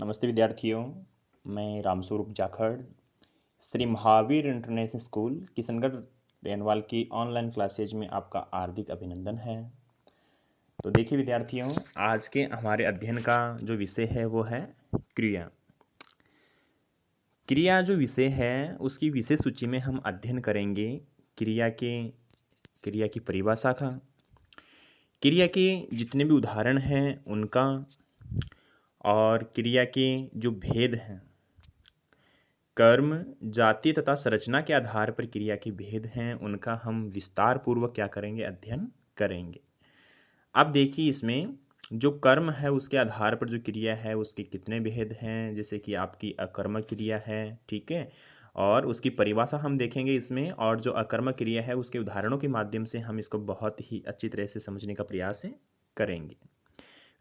नमस्ते विद्यार्थियों, मैं Ramswaroop Jakhar Shri Mahavir international school Kishangarh renewal की ऑनलाइन क्लासेज में आपका हार्दिक अभिनंदन है। तो देखिए विद्यार्थियों, आज के हमारे अध्ययन का जो विषय है वो है क्रिया। क्रिया जो विषय है उसकी विषय सूची में हम अध्ययन करेंगे क्रिया की परिभाषा का, क्रिया के जितने भी उदाहरण हैं उनका, और क्रिया के जो भेद हैं, कर्म, जाति तथा संरचना के आधार पर क्रिया के भेद हैं, उनका हम विस्तार पूर्वक क्या करेंगे, अध्ययन करेंगे। अब देखिए इसमें जो कर्म है उसके आधार पर जो क्रिया है उसके कितने भेद हैं, जैसे कि आपकी अकर्मक क्रिया है, ठीक है, और उसकी परिभाषा हम देखेंगे इसमें, और जो अकर्मक क्रिया है उसके उदाहरणों के माध्यम से हम इसको बहुत ही अच्छी तरह से समझने का प्रयास करेंगे।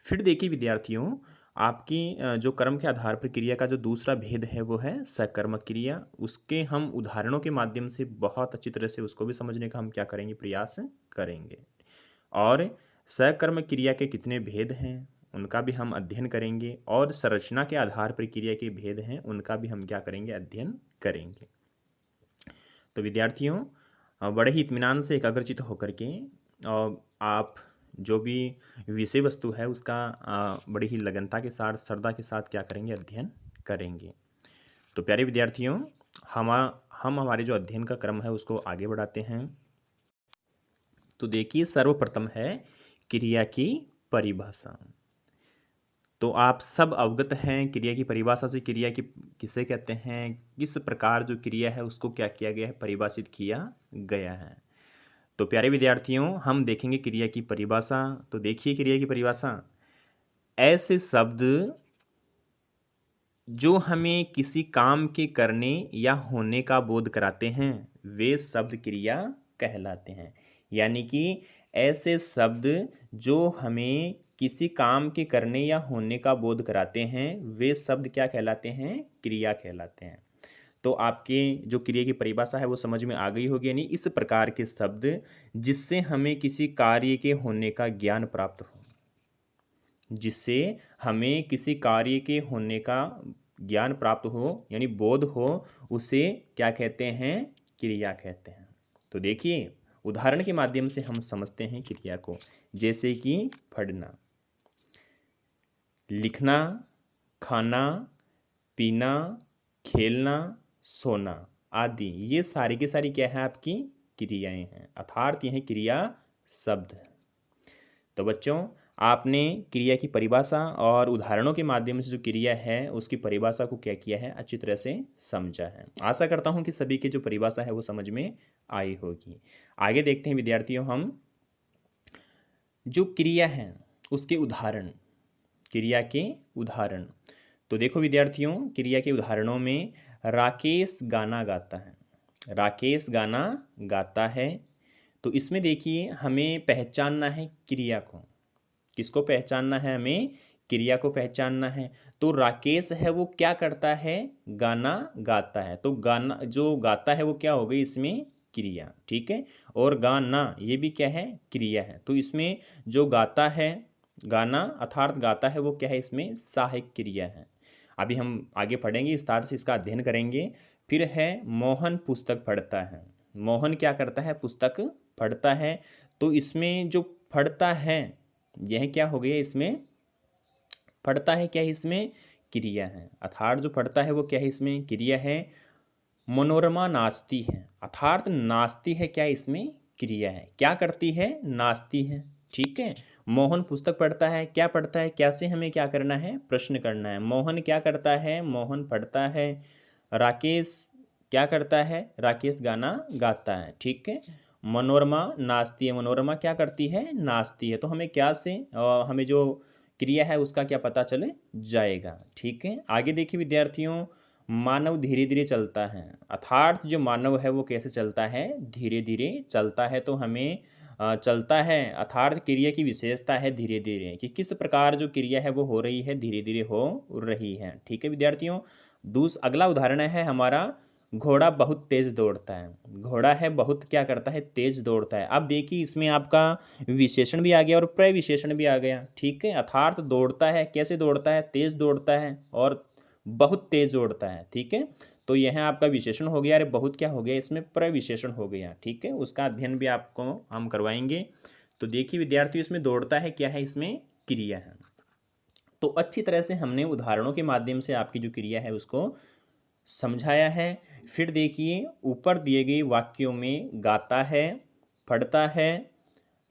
फिर देखिए विद्यार्थियों, आपकी जो कर्म के आधार पर क्रिया का जो दूसरा भेद है वो है सकर्मक क्रिया। उसके हम उदाहरणों के माध्यम से बहुत अच्छी तरह से उसको भी समझने का हम क्या करेंगे, प्रयास करेंगे। और सकर्मक क्रिया के कितने भेद हैं उनका भी हम अध्ययन करेंगे, और संरचना के आधार पर क्रिया के भेद हैं उनका भी हम क्या करेंगे, अध्ययन करेंगे। तो विद्यार्थियों, बड़े ही इत्मीनान से एकाग्रचित होकर के आप जो भी विषय वस्तु है उसका बड़ी ही लगनता के साथ, श्रद्धा के साथ क्या करेंगे, अध्ययन करेंगे। तो प्यारे विद्यार्थियों, हम हमारे जो अध्ययन का क्रम है उसको आगे बढ़ाते हैं। तो देखिए सर्वप्रथम है क्रिया की परिभाषा। तो आप सब अवगत हैं क्रिया की परिभाषा से, क्रिया की किसे कहते हैं, किस प्रकार जो क्रिया है उसको क्या किया गया है, परिभाषित किया गया है। तो प्यारे विद्यार्थियों, हम देखेंगे क्रिया की परिभाषा। तो देखिए क्रिया की परिभाषा, ऐसे शब्द जो हमें किसी काम के करने या होने का बोध कराते हैं वे शब्द क्रिया कहलाते हैं। यानी कि ऐसे शब्द जो हमें किसी काम के करने या होने का बोध कराते हैं वे शब्द क्या कहलाते हैं, क्रिया कहलाते हैं। तो आपके जो क्रिया की परिभाषा है वो समझ में आ गई होगी। यानी इस प्रकार के शब्द जिससे हमें किसी कार्य के होने का ज्ञान प्राप्त हो, जिससे हमें किसी कार्य के होने का ज्ञान प्राप्त हो, यानी बोध हो, उसे क्या कहते हैं, क्रिया कहते हैं। तो देखिए उदाहरण के माध्यम से हम समझते हैं क्रिया को, जैसे कि पढ़ना, लिखना, खाना, पीना, खेलना, सोना आदि, ये सारी की सारी क्या है, आपकी क्रियाएं हैं, अर्थात ये हैं क्रिया शब्द। तो बच्चों, आपने क्रिया की परिभाषा और उदाहरणों के माध्यम से जो क्रिया है उसकी परिभाषा को क्या किया है, अच्छी तरह से समझा है। आशा करता हूं कि सभी की जो परिभाषा है वो समझ में आई होगी। आगे देखते हैं विद्यार्थियों, हम जो क्रिया है उसके उदाहरण, क्रिया के उदाहरण। तो देखो विद्यार्थियों, क्रिया के उदाहरणों में राकेश गाना गाता है, राकेश गाना गाता है। तो इसमें देखिए हमें पहचानना है क्रिया को, किसको पहचानना है, हमें क्रिया को पहचानना है। तो राकेश है वो क्या करता है, गाना गाता है। तो गाना जो गाता है वो क्या हो गई इसमें, क्रिया, ठीक है। और गाना ये भी क्या है, क्रिया है। तो इसमें जो गाता है, गाना अर्थात गाता है वो क्या है, इसमें सहायक क्रिया है। अभी हम आगे पढ़ेंगे, विस्तार से इसका अध्ययन करेंगे। फिर है मोहन पुस्तक पढ़ता है, मोहन क्या करता है, पुस्तक पढ़ता है। तो इसमें जो पढ़ता है यह क्या हो गया, इसमें पढ़ता है क्या है, इसमें क्रिया है, अर्थात जो पढ़ता है वो क्या है, इसमें क्रिया है। मनोरमा नाचती है, अर्थात नाचती है, क्या इसमें क्रिया है, क्या करती है, नाचती है, ठीक है। मोहन पुस्तक पढ़ता है, क्या पढ़ता है, क्या से हमें क्या करना है, प्रश्न करना है। मोहन क्या करता है, मोहन पढ़ता है। राकेश क्या करता है, राकेश गाना गाता है, ठीक है। मनोरमा नाचती है, मनोरमा क्या करती है, नाचती है। तो हमें क्या से हमें जो क्रिया है उसका क्या पता चले जाएगा, ठीक है। आगे देखिए विद्यार्थियों, मानव धीरे धीरे चलता है, अर्थात जो मानव है वो कैसे चलता है, धीरे धीरे चलता है। तो हमें चलता है अर्थात क्रिया की विशेषता है धीरे धीरे, कि किस प्रकार जो क्रिया है वो हो रही है, धीरे धीरे हो रही है, ठीक है विद्यार्थियों। अगला उदाहरण है हमारा घोड़ा बहुत तेज दौड़ता है। घोड़ा है बहुत क्या करता है, तेज दौड़ता है। अब देखिए इसमें आपका विशेषण भी आ गया और प्रविशेषण भी आ गया, ठीक है। अर्थात दौड़ता है, कैसे दौड़ता है, तेज दौड़ता है और बहुत तेज दौड़ता है, ठीक है। तो यह आपका विशेषण हो गया, अरे बहुत क्या हो गया, इसमें प्रविशेषण हो गया, ठीक है। उसका अध्ययन भी आपको हम करवाएंगे। तो देखिए विद्यार्थियों, इसमें दौड़ता है क्या है, इसमें क्रिया है। तो अच्छी तरह से हमने उदाहरणों के माध्यम से आपकी जो क्रिया है उसको समझाया है। फिर देखिए ऊपर दिए गए वाक्यों में गाता है, पढ़ता है,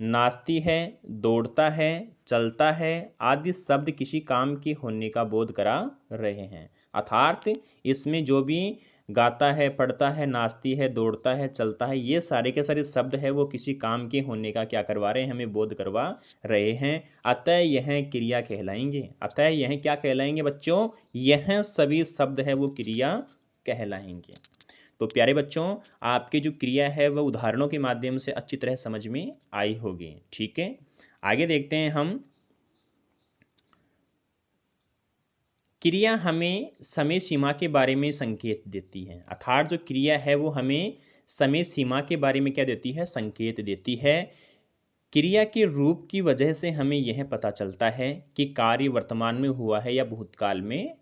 नाचती है, दौड़ता है, चलता है आदि शब्द किसी काम के होने का बोध करा रहे हैं। अर्थात इसमें जो भी गाता है, पढ़ता है, नाचती है, दौड़ता है, चलता है, ये सारे के सारे शब्द है वो किसी काम के होने का क्या करवा रहे हैं, हमें बोध करवा रहे हैं। अतः यह क्रिया कहलाएंगे। अतः यह क्या कहलाएंगे बच्चों, यह सभी शब्द है वो क्रिया कहलाएंगे। तो प्यारे बच्चों, आपकी जो क्रिया है वह उदाहरणों के माध्यम से अच्छी तरह समझ में आई होगी, ठीक है। आगे देखते हैं हम। क्रिया हमें समय सीमा के बारे में संकेत देती है। अर्थात जो क्रिया है वो हमें समय सीमा के बारे में क्या देती है, संकेत देती है। क्रिया के रूप की वजह से हमें यह पता चलता है कि कार्य वर्तमान में हुआ है या भूतकाल में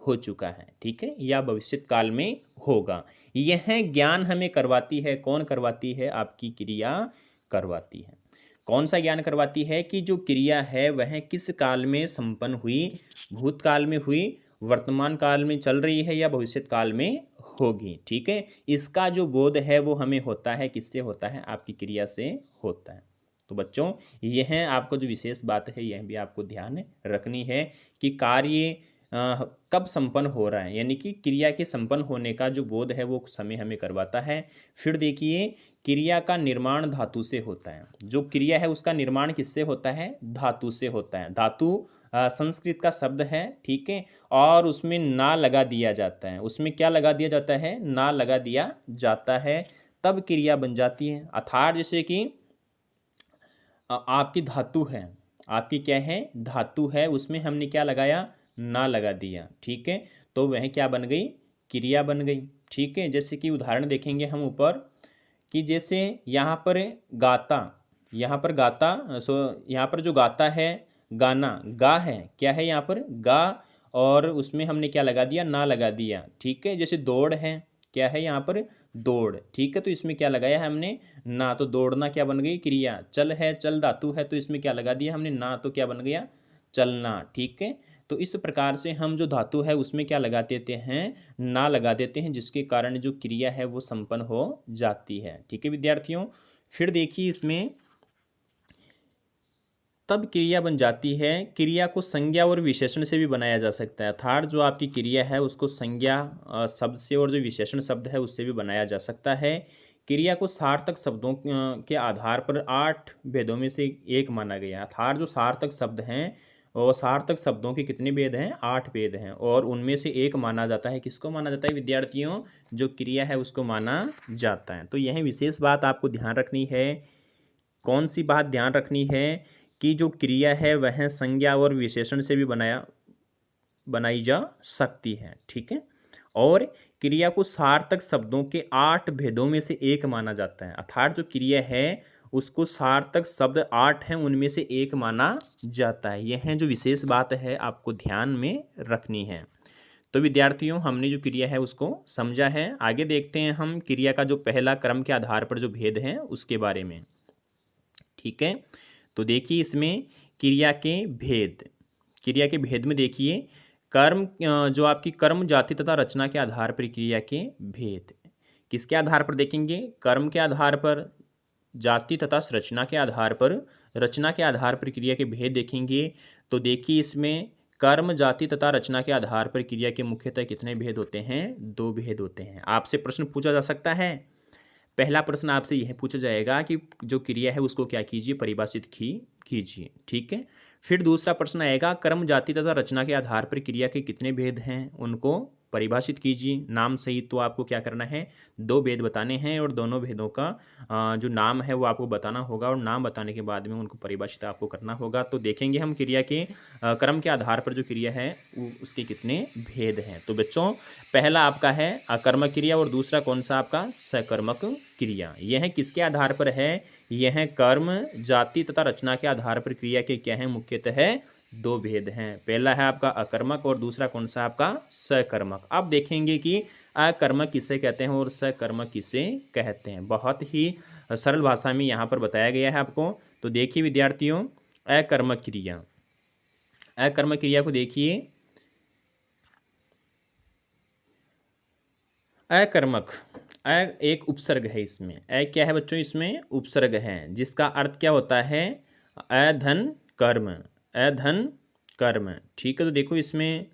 हो चुका है, ठीक है, या भविष्यत काल में होगा। यह ज्ञान हमें करवाती है, कौन करवाती है, आपकी क्रिया करवाती है। कौन सा ज्ञान करवाती है कि जो क्रिया है वह किस काल में संपन्न हुई, भूतकाल में हुई, वर्तमान काल में चल रही है या भविष्यत काल में होगी, ठीक है। इसका जो बोध है वो हमें होता है, किससे होता है, आपकी क्रिया से होता है। तो बच्चों यह आपको जो विशेष बात है यह भी आपको ध्यान रखनी है कि कार्य कब संपन्न हो रहा है, यानी कि क्रिया के संपन्न होने का जो बोध है वो समय हमें करवाता है। फिर देखिए क्रिया का निर्माण धातु से होता है। जो क्रिया है उसका निर्माण किससे होता है, धातु से होता है। धातु संस्कृत का शब्द है, ठीक है, और उसमें ना लगा दिया जाता है। उसमें क्या लगा दिया जाता है, ना लगा दिया जाता है, तब क्रिया बन जाती है। अर्थात जैसे कि आपकी धातु है, आपकी क्या है, धातु है, उसमें हमने क्या लगाया, ना लगा दिया, ठीक है, तो वह क्या बन गई, क्रिया बन गई, ठीक है। जैसे कि उदाहरण देखेंगे हम ऊपर कि जैसे यहाँ पर गाता, यहाँ पर गाता, यहाँ पर जो गाता है, गाना, गा है, क्या है यहाँ पर, गा, और उसमें हमने क्या लगा दिया, ना लगा दिया, ठीक है। जैसे दौड़ है, क्या है यहाँ पर, दौड़, ठीक है, तो इसमें क्या लगाया है हमने, ना, तो दौड़ना क्या बन गई, क्रिया। चल है, चल धातु है, तो इसमें क्या लगा दिया हमने, ना, तो क्या बन गया, चलना, ठीक है। तो इस प्रकार से हम जो धातु है उसमें क्या लगा देते हैं, ना लगा देते हैं, जिसके कारण जो क्रिया है वो संपन्न हो जाती है, ठीक है विद्यार्थियों। फिर देखिए इसमें तब क्रिया बन जाती है। क्रिया को संज्ञा और विशेषण से भी बनाया जा सकता है। अर्थात जो आपकी क्रिया है उसको संज्ञा शब्द से और जो विशेषण शब्द है उससे भी बनाया जा सकता है। क्रिया को सार्थक शब्दों के आधार पर 8 भेदों में से एक माना गया। अर्थात जो सार्थक शब्द हैं और सार्थक शब्दों के कितने भेद हैं, 8 भेद हैं, और उनमें से एक माना जाता है। किसको माना जाता है विद्यार्थियों, जो क्रिया है उसको माना जाता है। तो यह विशेष बात आपको ध्यान रखनी है। कौन सी बात ध्यान रखनी है कि जो क्रिया है वह संज्ञा और विशेषण से भी बनाई जा सकती है, ठीक है। और क्रिया को सार्थक शब्दों के 8 भेदों में से एक माना जाता है। अर्थात जो क्रिया है उसको सार्थक शब्द 8 हैं उनमें से एक माना जाता है। यह जो विशेष बात है आपको ध्यान में रखनी है। तो विद्यार्थियों हमने जो क्रिया है उसको समझा है। आगे देखते हैं हम क्रिया का जो पहला क्रम के आधार पर जो भेद है उसके बारे में, ठीक है। तो देखिए इसमें क्रिया के भेद, क्रिया के भेद में देखिए कर्म, जो आपकी कर्म, जाति तथा रचना के आधार पर क्रिया के भेद। किसके आधार पर देखेंगे, कर्म के आधार पर, जाति तथा रचना के आधार पर, रचना के आधार पर क्रिया के भेद देखेंगे। तो देखिए इसमें कर्म, जाति तथा रचना के आधार पर क्रिया के मुख्यतः कितने भेद होते हैं, 2 भेद होते हैं। आपसे प्रश्न पूछा जा सकता है। पहला प्रश्न आपसे यह पूछा जाएगा कि जो क्रिया है उसको क्या कीजिए, परिभाषित कीजिए, ठीक है। फिर दूसरा प्रश्न आएगा कर्म, जाति तथा रचना के आधार पर क्रिया के कितने भेद हैं, उनको परिभाषित कीजिए। नाम सहित तो आपको क्या करना है, 2 भेद बताने हैं और दोनों भेदों का जो नाम है वो आपको बताना होगा और नाम बताने के बाद में उनको परिभाषित आपको करना होगा। तो देखेंगे हम क्रिया के क्रम के आधार पर जो क्रिया है उसके कितने भेद हैं। तो बच्चों पहला आपका है अकर्मक क्रिया और दूसरा कौन सा आपका, सकर्मक क्रिया। यह किसके आधार पर है, यह कर्म, जाति तथा रचना के आधार पर क्रिया के क्या है, मुख्यतः 2 भेद हैं। पहला है आपका अकर्मक और दूसरा कौन सा आपका, सकर्मक। अब देखेंगे कि अकर्मक किसे कहते हैं और सकर्मक किसे कहते हैं। बहुत ही सरल भाषा में यहाँ पर बताया गया है आपको। तो देखिए विद्यार्थियों, अकर्मक क्रिया, अकर्मक क्रिया को देखिए। अकर्मक, एक उपसर्ग है इसमें, क्या है बच्चों, इसमें उपसर्ग है जिसका अर्थ क्या होता है, अधन कर्म, अधन कर्म। ठीक है, तो देखो इसमें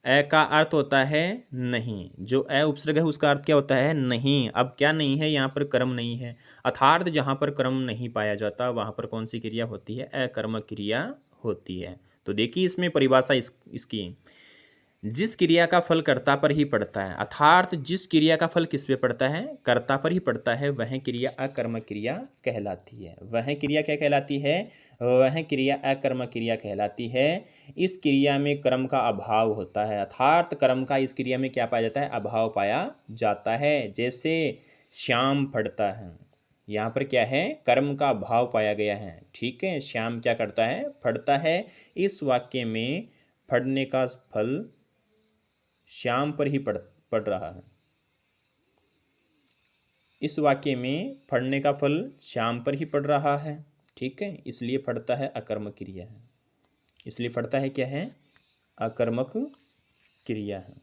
अ का अर्थ होता है नहीं, जो अ उपसर्ग है उसका अर्थ क्या होता है, नहीं। अब क्या नहीं है, यहाँ पर कर्म नहीं है, अर्थात जहाँ पर कर्म नहीं पाया जाता वहाँ पर कौन सी क्रिया होती है, अकर्मक क्रिया होती है। तो देखिए इसमें परिभाषा इसकी, जिस क्रिया का फल कर्ता पर ही पड़ता है, अर्थात जिस क्रिया का फल किस पे पड़ता है, कर्ता पर ही पड़ता है, वह क्रिया अकर्मक क्रिया कहलाती है। वह क्रिया क्या कहलाती है, वह क्रिया अकर्मक क्रिया कहलाती है। इस क्रिया में कर्म का अभाव होता है, अर्थात कर्म का इस क्रिया में क्या पाया जाता है, अभाव पाया जाता है। जैसे श्याम फटता है, यहाँ पर क्या है, कर्म का अभाव पाया गया है। ठीक है, श्याम क्या करता है, फटता है। इस वाक्य में फटने का फल श्याम पर ही पड़ रहा है। इस वाक्य में फटने का फल श्याम पर ही पड़ रहा है। ठीक है, इसलिए फटता है अकर्मक क्रिया है, इसलिए फटता है क्या है, अकर्मक क्रिया है।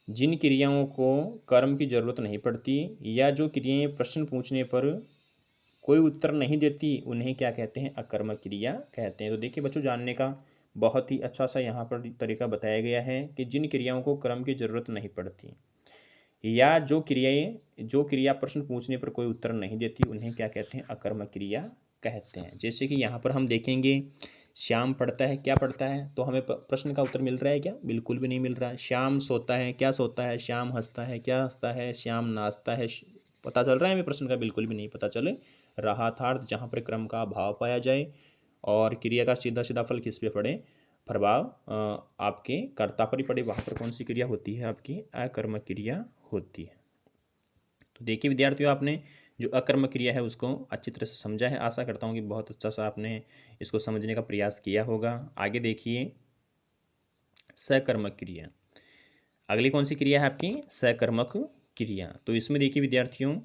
जिन क्रियाओं को कर्म की जरूरत नहीं पड़ती या जो क्रियाएं प्रश्न पूछने पर कोई उत्तर नहीं देती, उन्हें क्या कहते हैं, अकर्मक क्रिया कहते हैं। तो देखिए बच्चों, जानने का बहुत ही अच्छा सा यहाँ पर तरीका बताया गया है कि जिन क्रियाओं को कर्म की जरूरत नहीं पड़ती या जो क्रिया प्रश्न पूछने पर कोई उत्तर नहीं देती, उन्हें क्या कहते हैं, अकर्मक क्रिया कहते हैं। जैसे कि यहाँ पर हम देखेंगे, श्याम पढ़ता है, क्या पढ़ता है, तो हमें प्रश्न का उत्तर मिल रहा है क्या, बिल्कुल भी नहीं मिल रहा है। श्याम सोता है, क्या सोता है, श्याम हंसता है, क्या हंसता है, श्याम नाचता है, पता चल रहा है हमें, प्रश्न का बिल्कुल भी नहीं पता चल रहा था। जहाँ पर क्रम का अभाव पाया जाए और क्रिया का सीधा सीधा फल किस पे पड़े, प्रभाव आपके कर्ता पर ही पड़े, वहाँ पर कौन सी क्रिया होती है, आपकी अकर्मक क्रिया होती है। तो देखिए विद्यार्थियों, आपने जो अकर्मक क्रिया है उसको अच्छी तरह से समझा है। आशा करता हूँ कि बहुत अच्छा सा आपने इसको समझने का प्रयास किया होगा। आगे देखिए, सकर्मक क्रिया, अगली कौन सी क्रिया है आपकी, सकर्मक क्रिया। तो इसमें देखिए विद्यार्थियों,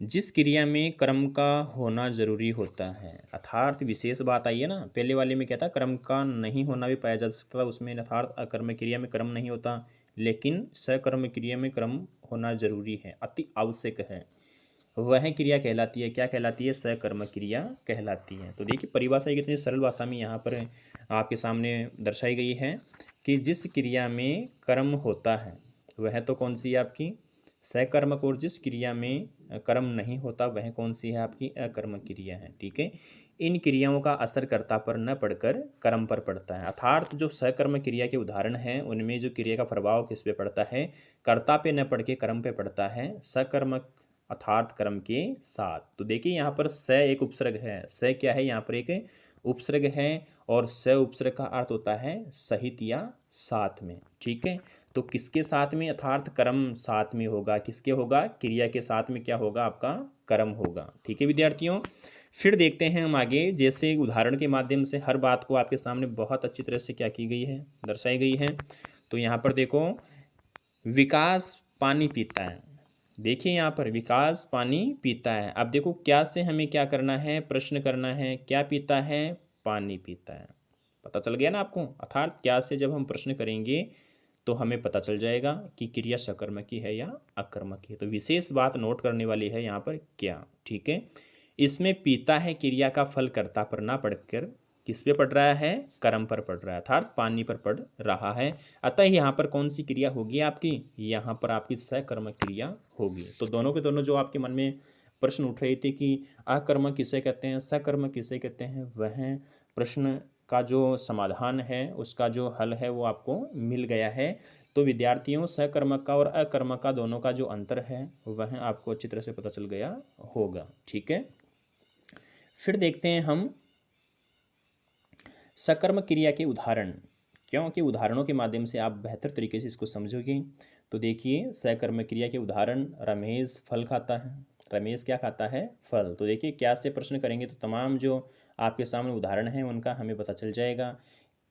जिस क्रिया में कर्म का होना जरूरी होता है, अर्थात विशेष बात आई है ना, पहले वाले में क्या था, कर्म का नहीं होना भी पाया जा सकता था उसमें, अर्थात अकर्मक क्रिया में कर्म नहीं होता, लेकिन सकर्म क्रिया में कर्म होना जरूरी है, अति आवश्यक है। वह क्रिया कहलाती है, क्या कहलाती है, सकर्मक क्रिया कहलाती है। तो देखिए परिभाषा कितनी सरल भाषा में यहाँ पर आपके सामने दर्शाई गई है कि जिस क्रिया में कर्म होता है वह तो कौन सी है, आपकी सकर्मक, और जिस क्रिया में कर्म नहीं होता वह कौन सी है, आपकी अकर्मक क्रिया है। ठीक है, इन क्रियाओं का असर कर्ता पर न पड़कर कर्म पर पड़ता है, अर्थात जो सकर्म क्रिया के उदाहरण हैं उनमें जो क्रिया का प्रभाव किस पे पड़ता है, कर्ता पे न पड़ के कर्म पे पड़ता है, सकर्मक अर्थात कर्म के साथ। तो देखिए यहाँ पर स एक उपसर्ग है, स क्या है, यहाँ पर एक उपसर्ग है और स उपसर्ग का अर्थ होता है सहित या साथ में। ठीक है, तो किसके साथ में, अर्थात कर्म साथ में होगा, किसके होगा, क्रिया के साथ में क्या होगा, आपका कर्म होगा। ठीक है विद्यार्थियों, फिर देखते हैं हम आगे, जैसे उदाहरण के माध्यम से हर बात को आपके सामने बहुत अच्छी तरह से क्या की गई है, दर्शाई गई है। तो यहाँ पर देखो, विकास पानी पीता है, देखिए यहाँ पर विकास पानी पीता है। अब देखो क्या से हमें क्या करना है, प्रश्न करना है, क्या पीता है, पानी पीता है, पता चल गया ना आपको। अर्थात क्या से जब हम प्रश्न करेंगे तो हमें पता चल जाएगा कि क्रिया सकर्मकी है या अकर्मक है। तो विशेष बात नोट करने वाली है यहाँ पर क्या। ठीक है, इसमें पीता है क्रिया का फल कर्ता पर ना पड़कर किस पे पड़ रहा है, कर्म पर पड़ रहा है, अर्थात पानी पर पड़ रहा है। अतः यहाँ पर कौन सी क्रिया होगी आपकी, यहाँ पर आपकी सकर्मक क्रिया होगी। तो दोनों के दोनों जो आपके मन में प्रश्न उठ रहे थे कि अकर्मक किसे कहते हैं, सकर्मक किसे कहते हैं, वह प्रश्न का जो समाधान है, उसका जो हल है वो आपको मिल गया है। तो विद्यार्थियों, सकर्मक का और अकर्मक का दोनों का जो अंतर है वह आपको अच्छी तरह से पता चल गया होगा। ठीक है, फिर देखते हैं हम सकर्मक क्रिया के उदाहरण, क्योंकि उदाहरणों के माध्यम से आप बेहतर तरीके से इसको समझोगे। तो देखिए, सकर्मक क्रिया के उदाहरण, रमेश फल खाता है। रमेश क्या खाता है? फल। तो देखिए, क्या से प्रश्न करेंगे तो तमाम जो आपके सामने उदाहरण हैं उनका हमें पता चल जाएगा।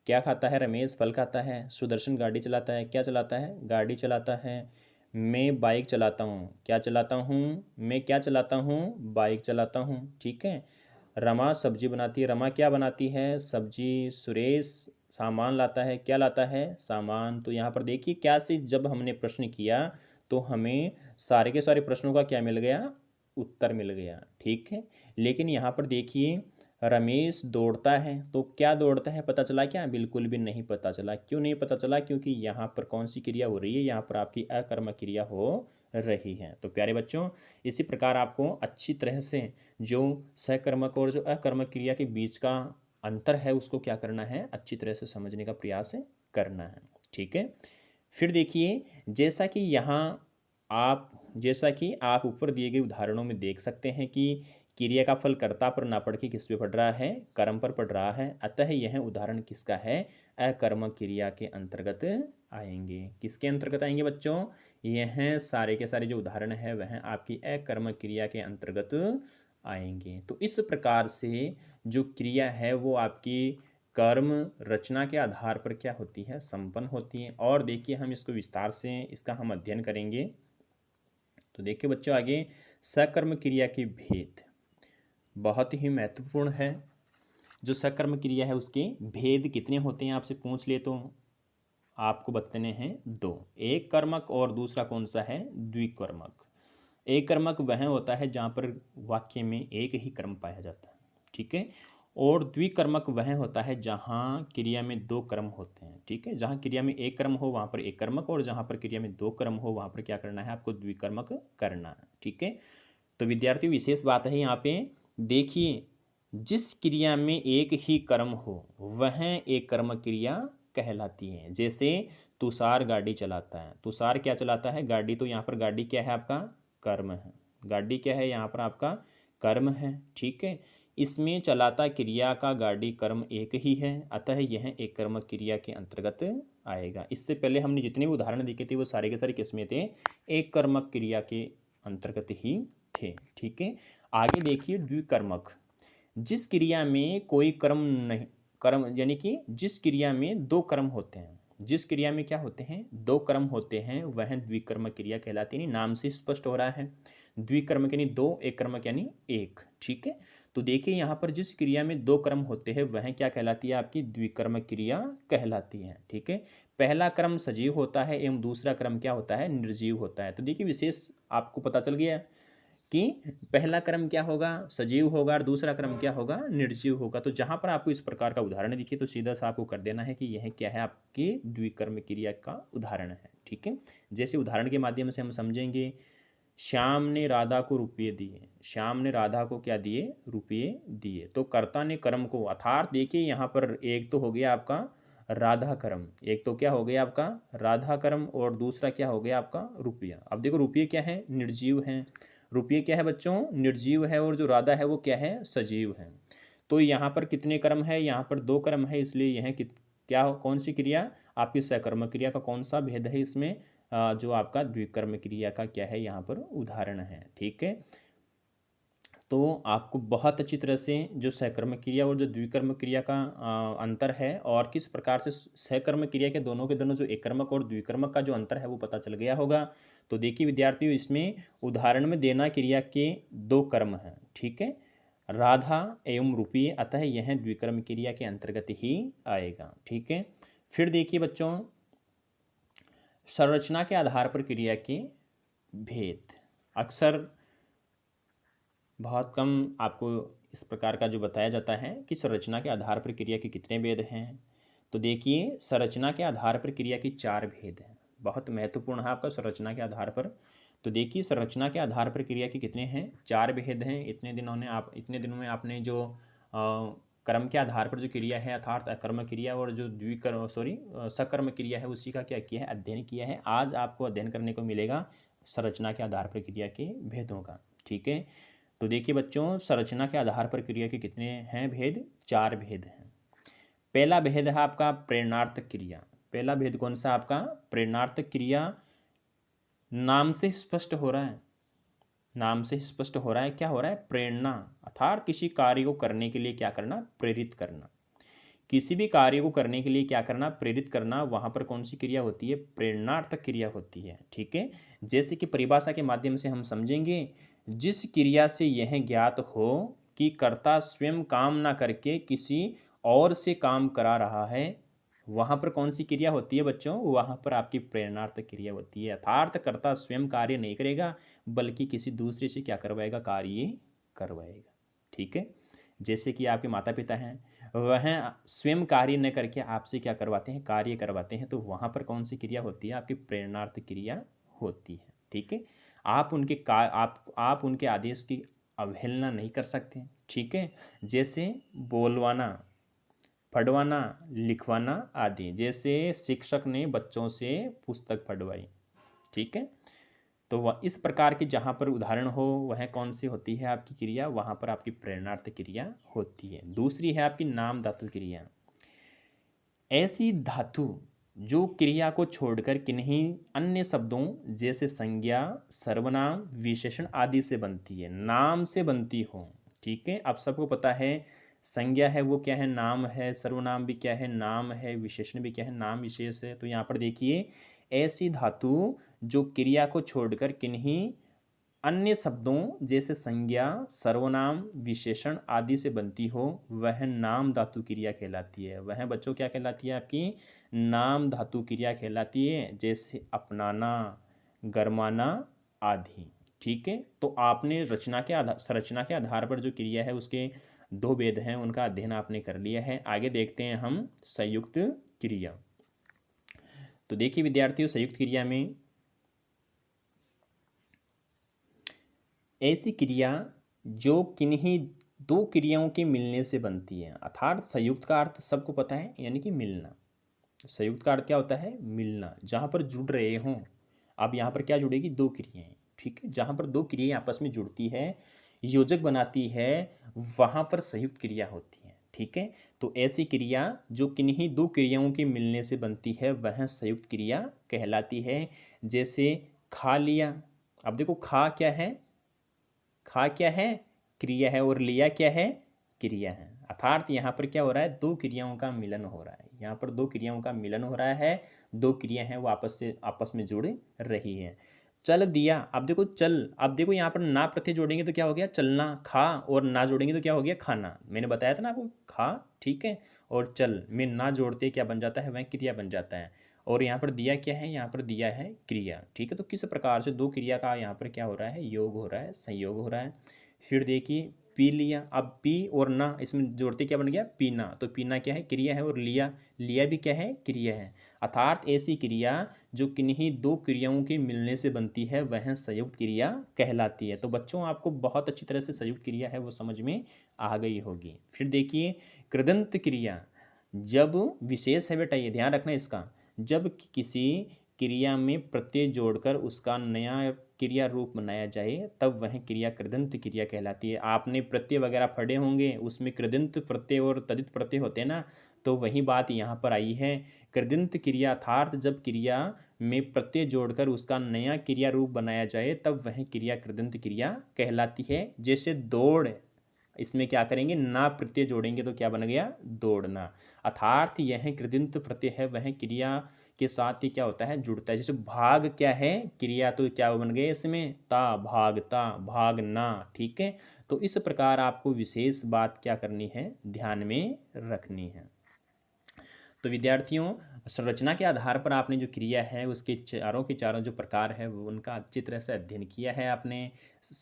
क्या खाता है? रमेश फल खाता है। सुदर्शन गाड़ी चलाता है। क्या चलाता है? गाड़ी चलाता है। मैं बाइक चलाता हूँ। क्या चलाता हूँ? मैं क्या चलाता हूँ? बाइक चलाता हूँ। ठीक है। रमा सब्जी बनाती है। रमा क्या बनाती है? सब्जी। सुरेश सामान लाता है। क्या लाता है? सामान। तो यहाँ पर देखिए, क्या से जब हमने प्रश्न किया तो हमें सारे के सारे प्रश्नों का क्या मिल गया? उत्तर मिल गया। ठीक है। लेकिन यहाँ पर देखिए, रमेश दौड़ता है। तो क्या दौड़ता है? पता चला क्या? बिल्कुल भी नहीं पता चला। क्यों नहीं पता चला? क्योंकि यहाँ पर कौन सी क्रिया हो रही है? यहाँ पर आपकी अकर्मक क्रिया हो रही है। तो प्यारे बच्चों, इसी प्रकार आपको अच्छी तरह से जो सकर्मक और जो अकर्मक क्रिया के बीच का अंतर है उसको क्या करना है? अच्छी तरह से समझने का प्रयास करना है। ठीक है। फिर देखिए, जैसा कि आप ऊपर दिए गए उदाहरणों में देख सकते हैं कि क्रिया का फल कर्ता पर ना पड़ के किस पे पड़ रहा है? कर्म पर पड़ रहा है। अतः यह उदाहरण किसका है? अकर्मक क्रिया के अंतर्गत आएंगे। किसके अंतर्गत आएंगे बच्चों? यह सारे के सारे जो उदाहरण है वह आपकी अकर्मक क्रिया के अंतर्गत आएंगे। तो इस प्रकार से जो क्रिया है वो आपकी कर्म रचना के आधार पर क्या होती है? संपन्न होती है। और देखिए, हम इसको विस्तार से इसका हम अध्ययन करेंगे। तो देखिए बच्चों, आगे सकर्म क्रिया के भेद बहुत ही महत्वपूर्ण है। जो सकर्म क्रिया है उसके भेद कितने होते हैं आपसे पूछ ले तो आपको बताने हैं दो। एक कर्मक और दूसरा कौन सा है? द्विकर्मक। एक कर्मक वह होता है जहाँ पर वाक्य में एक ही कर्म पाया जाता है। ठीक है। और द्विकर्मक वह होता है जहाँ क्रिया में दो कर्म होते हैं। ठीक है। जहाँ क्रिया में एक कर्म हो वहाँ पर एक कर्मक, और जहाँ पर क्रिया में दो कर्म हो वहाँ पर क्या करना है? आपको द्विकर्मक करना है। ठीक है। तो विद्यार्थियों, विशेष बात है यहाँ पे, देखिए, जिस क्रिया में एक ही कर्म हो वह एक कर्म क्रिया कहलाती है। जैसे तुषार गाड़ी चलाता है। तुषार क्या चलाता है? गाड़ी। तो यहाँ पर गाड़ी क्या है? आपका कर्म है। गाड़ी क्या है? यहाँ पर आपका कर्म है। ठीक है। इसमें चलाता क्रिया का गाड़ी कर्म एक ही है, अतः यह एक कर्म क्रिया के अंतर्गत आएगा। इससे पहले हमने जितने भी उदाहरण देखे थे वो सारे के सारे किसमें थे? एक कर्मक क्रिया के अंतर्गत ही थे। ठीक है। आगे देखिए, द्विकर्मक। जिस क्रिया में कोई कर्म नहीं, कर्म यानी कि जिस क्रिया में दो कर्म होते हैं, जिस क्रिया में क्या होते हैं? दो कर्म होते हैं, वह द्विकर्मक क्रिया कहलाती है। नाम से स्पष्ट हो रहा है, द्विकर्मक यानी दो, एक कर्मक यानी एक। ठीक है। तो देखिए, यहाँ पर जिस क्रिया में दो कर्म होते हैं वह क्या कहलाती है? आपकी द्विकर्मक क्रिया कहलाती है। ठीक है। पहला कर्म सजीव होता है एवं दूसरा कर्म क्या होता है? निर्जीव होता है। तो देखिए, विशेष आपको पता चल गया कि पहला क्रम क्या होगा? सजीव होगा, और दूसरा क्रम क्या होगा? निर्जीव होगा। तो जहां पर आपको इस प्रकार का उदाहरण दिखे तो सीधा सा आपको कर देना है कि यह क्या है? आपकी द्विकर्म क्रिया का उदाहरण है। ठीक है। जैसे उदाहरण के माध्यम से हम समझेंगे, श्याम ने राधा को रुपये दिए। श्याम ने राधा को क्या दिए? रुपये दिए। तो कर्ता ने कर्म को, अर्थात देखिए यहाँ पर एक तो हो गया आपका राधा कर्म, एक तो क्या हो गया आपका? राधा कर्म, और दूसरा क्या हो गया आपका? रुपया। अब देखो, रुपये क्या है? निर्जीव है। रुपये क्या है बच्चों? निर्जीव है। और जो राधा है वो क्या है? सजीव है। तो यहाँ पर कितने कर्म है? यहाँ पर दो कर्म है, इसलिए यह क्या कौन सी क्रिया? आपकी सकर्मक क्रिया का कौन सा भेद है इसमें? जो आपका द्विकर्म क्रिया का क्या है? यहाँ पर उदाहरण है। ठीक है। तो आपको बहुत अच्छी तरह से जो सकर्मक क्रिया और जो द्विकर्म क्रिया का अंतर है, और किस प्रकार से सकर्मक क्रिया के दोनों जो एककर्मक और द्विकर्मक का जो अंतर है वो पता चल गया होगा। तो देखिए विद्यार्थियों, इसमें उदाहरण में देना क्रिया के दो कर्म हैं। ठीक है। राधा एवं रुपये, अतः यह द्विकर्म क्रिया के अंतर्गत ही आएगा। ठीक है। फिर देखिए बच्चों, संरचना के आधार पर क्रिया के भेद। अक्सर बहुत कम आपको इस प्रकार का जो बताया जाता है कि संरचना के आधार पर क्रिया के कितने भेद हैं। तो देखिए, संरचना के आधार पर क्रिया के चार भेद हैं। बहुत महत्वपूर्ण है आपका संरचना के आधार पर। तो देखिए, संरचना के आधार पर क्रिया के कितने हैं? चार भेद हैं। इतने दिनों में आपने जो कर्म के आधार पर जो क्रिया है अर्थात अकर्म क्रिया और जो सकर्म क्रिया है उसी का क्या किया है, अध्ययन किया है। आज आपको अध्ययन करने को मिलेगा संरचना के आधार पर क्रिया के भेदों का। ठीक है, तो देखिए बच्चों, संरचना के आधार पर क्रिया के कितने हैं भेद? 4 भेद हैं। पहला भेद है आपका प्रेरणार्थक क्रिया। पहला भेद कौन सा आपका? प्रेरणार्थक क्रिया। नाम से स्पष्ट हो रहा है, नाम से स्पष्ट हो रहा है, क्या हो रहा है? प्रेरणा, अर्थात किसी कार्य को करने के लिए क्या करना? प्रेरित करना। किसी भी कार्य को करने के लिए क्या करना? प्रेरित करना। वहाँ पर कौन सी क्रिया होती है? प्रेरणार्थक क्रिया होती है। ठीक है, जैसे कि परिभाषा के माध्यम से हम समझेंगे, जिस क्रिया से यह ज्ञात हो कि कर्ता स्वयं काम ना करके किसी और से काम करा रहा है, वहाँ पर कौन सी क्रिया होती है बच्चों? वहाँ पर आपकी प्रेरणार्थक क्रिया होती है। अर्थात कर्ता स्वयं कार्य नहीं करेगा बल्कि किसी दूसरे से क्या करवाएगा? कार्य करवाएगा। ठीक है, जैसे कि आपके माता पिता हैं, वह स्वयं कार्य न करके आपसे क्या करवाते हैं? कार्य करवाते हैं। तो वहाँ पर कौन सी क्रिया होती है? आपकी प्रेरणार्थक क्रिया होती है। ठीक है, आप उनके आदेश की अवहेलना नहीं कर सकते। ठीक है, जैसे बोलवाना, पढ़वाना, लिखवाना आदि। जैसे शिक्षक ने बच्चों से पुस्तक पढ़वाई। ठीक है, तो वह इस प्रकार की जहाँ पर उदाहरण हो वह कौन सी होती है आपकी क्रिया? वहाँ पर आपकी प्रेरणार्थ क्रिया होती है। दूसरी है आपकी नाम धातु क्रिया। ऐसी धातु जो क्रिया को छोड़कर किन्हीं अन्य शब्दों जैसे संज्ञा, सर्वनाम, विशेषण आदि से बनती है, नाम से बनती हो। ठीक है, आप सबको पता है संज्ञा है वो क्या है? नाम है। सर्वनाम भी क्या है? नाम है। विशेषण भी क्या है? नाम विशेष है। तो यहाँ पर देखिए, ऐसी धातु जो क्रिया को छोड़कर किन्हीं अन्य शब्दों जैसे संज्ञा, सर्वनाम, विशेषण आदि से बनती हो वह नाम धातु क्रिया कहलाती है। वह बच्चों क्या कहलाती है? आपकी नाम धातु क्रिया कहलाती है। जैसे अपनाना, गरमाना आदि। ठीक है, तो आपने संरचना के आधार पर जो क्रिया है उसके 2 भेद हैं, उनका अध्ययन आपने कर लिया है। आगे देखते हैं हम संयुक्त क्रिया। तो देखिए विद्यार्थियों, संयुक्त क्रिया में ऐसी क्रिया जो किन्हीं 2 क्रियाओं के मिलने से बनती है। अर्थात संयुक्त का अर्थ सबको पता है, यानी कि मिलना। संयुक्त का अर्थ क्या होता है? मिलना, जहाँ पर जुड़ रहे हों। अब यहाँ पर क्या जुड़ेगी? 2 क्रियाएं। ठीक है, जहाँ पर 2 क्रियाएं आपस में जुड़ती है, योजक बनाती है, वहाँ पर संयुक्त क्रिया होती है। ठीक है, तो ऐसी क्रिया जो किन्हीं 2 क्रियाओं के मिलने से बनती है वह संयुक्त क्रिया कहलाती है। जैसे खा लिया। अब देखो, खा क्या है? खा क्या है? क्रिया है। और लिया क्या है? क्रिया है। अर्थात यहाँ पर क्या हो रहा है? 2 क्रियाओं का मिलन हो रहा है। यहाँ पर 2 क्रियाओं का मिलन हो रहा है। 2 क्रिया हैं वो आपस में जुड़ रही है। चल दिया। अब देखो चल, अब देखो यहाँ पर ना प्रत्यय जोड़ेंगे तो क्या हो गया? चलना। खा और ना जोड़ेंगे तो क्या हो गया? खाना। मैंने बताया था ना आपको, खा। ठीक है, और चल में ना जोड़ते क्या बन जाता है? वह क्रिया बन जाता है। और यहाँ पर दिया क्या है? यहाँ पर दिया है क्रिया। ठीक है, तो किस प्रकार से 2 क्रिया का यहाँ पर क्या हो रहा है? योग हो रहा है, संयोग हो रहा है। फिर देखिए पी लिया। अब पी और ना इसमें जोड़ते क्या बन गया? पीना। तो पीना क्या है? क्रिया है। और लिया, लिया भी क्या है? क्रिया है। अर्थात ऐसी क्रिया जो किन्हीं 2 क्रियाओं के मिलने से बनती है वह संयुक्त क्रिया कहलाती है। तो बच्चों, आपको बहुत अच्छी तरह से संयुक्त क्रिया है वो समझ में आ गई होगी। फिर देखिए कृदंत क्रिया। जब विशेष है बेटा, ये ध्यान रखना इसका, जब किसी क्रिया में प्रत्यय जोड़कर उसका नया क्रिया रूप बनाया जाए तब वह क्रिया कृदंत क्रिया कहलाती है। आपने प्रत्यय वगैरह पढ़े होंगे, उसमें कृदंत प्रत्यय और तदित प्रत्यय होते हैं ना, तो वही बात यहाँ पर आई है। कृदंत क्रिया अर्थात जब क्रिया में प्रत्यय जोड़कर उसका नया क्रिया रूप बनाया जाए तब वह क्रिया कृदंत क्रिया कहलाती है। जैसे दौड़, इसमें क्या करेंगे? ना प्रत्यय जोड़ेंगे तो क्या बन गया? दौड़ना। अर्थात यह कृदंत प्रत्यय है वह क्रिया के साथ ही क्या होता है? जुड़ता है। जैसे भाग क्या है? क्रिया, तो क्या बन गए इसमें? ता, भागता, भागना। ठीक है, तो इस प्रकार आपको विशेष बात क्या करनी है? ध्यान में रखनी है। तो विद्यार्थियों, संरचना के आधार पर आपने जो क्रिया है उसके चारों के चारों जो प्रकार है वो उनका अच्छी तरह से अध्ययन किया है आपने।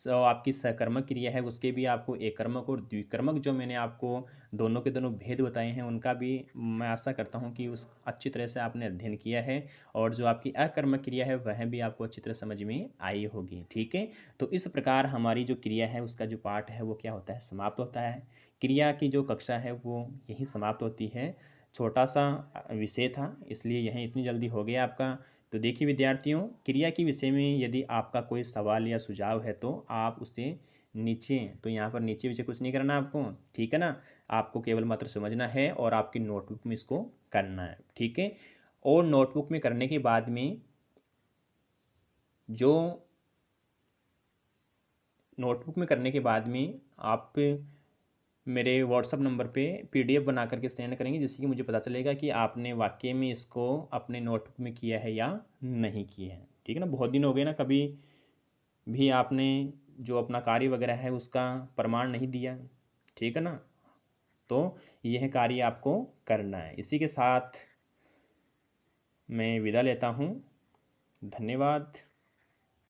आपकी सकर्मक क्रिया है उसके भी आपको एककर्मक और द्विकर्मक जो मैंने आपको दोनों के दोनों भेद बताए हैं उनका भी मैं आशा करता हूँ कि उस अच्छी तरह से आपने अध्ययन किया है, और जो आपकी अकर्मक क्रिया है वह भी आपको अच्छी तरह समझ में आई होगी। ठीक है, तो इस प्रकार हमारी जो क्रिया है उसका जो पाठ है वो क्या होता है, समाप्त होता है। क्रिया की जो कक्षा है वो यही समाप्त होती है। छोटा सा विषय था इसलिए यहीं इतनी जल्दी हो गया आपका। तो देखिए विद्यार्थियों, क्रिया के विषय में यदि आपका कोई सवाल या सुझाव है तो आप उसे नीचे, तो यहाँ पर नीचे पीछे कुछ नहीं करना आपको, ठीक है ना। आपको केवल मात्र समझना है और आपकी नोटबुक में इसको करना है, ठीक है। और नोटबुक में करने के बाद में जो नोटबुक में करने के बाद में आप मेरे व्हाट्सअप नंबर पे पीडीएफ बना करके सेंड करेंगे, जिससे कि मुझे पता चलेगा कि आपने वाकई में इसको अपने नोटबुक में किया है या नहीं किया है। ठीक है ना, बहुत दिन हो गए ना, कभी भी आपने जो अपना कार्य वगैरह है उसका प्रमाण नहीं दिया। ठीक है ना, तो यह कार्य आपको करना है। इसी के साथ मैं विदा लेता हूँ। धन्यवाद।